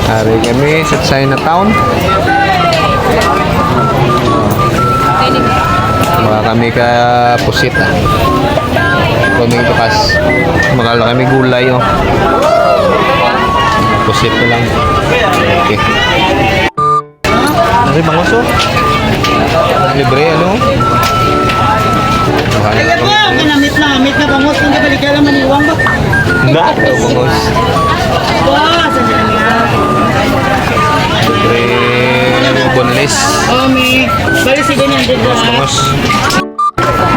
Hari kami sa Chinatown. Mga kami ka pusit ah. Kami tukas. Makala kami gulay oh. Pusit na lang. Okay. Ano bangos oh? Libre ano? Kaya ba, kinamit na bangos, hindi balik ka lang maniwang ba? Enggak, bangos. Wah, sandali nga. Libre boneless. Oh, may, bali si ganyan din ba? Bangos.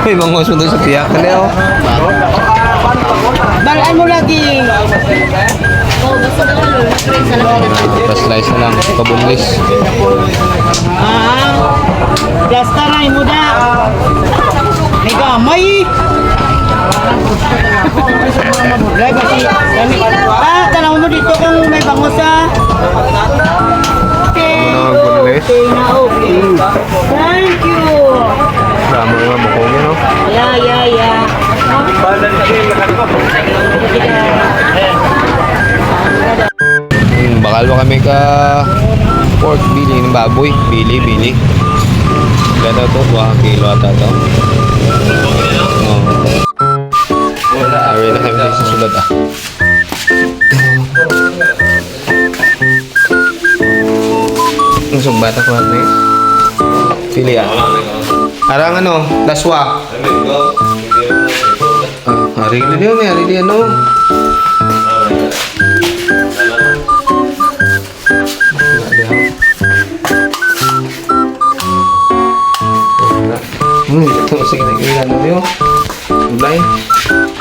May bangos mo doon sa tiyak ka oh. Balaan mo lagi. Pa-slice na lang, pa-boneless. Gasta na, muda. May gamay. Tanaw mo dito kung may bangos Okay. Boneless. Okay na, okay. Thank you. Damo yung mga bukong yun oh. Yeah. Bakal ba kami ka pork bili ng baboy? Bili. Ganda to, 2 kilo ata to. Wala, away na kami sa sulod ah. Ang sumbata ko natin eh. Pili ah. Arang ano, daswa. Hari dia ano. Ito sige na ilan na yun. Ulay.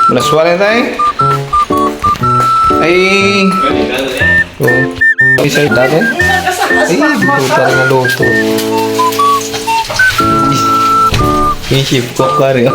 Malaswala tayo. Ay. Oh. Isa ito natin. Ay, buta rin na luto. Yung chip cook ka rin.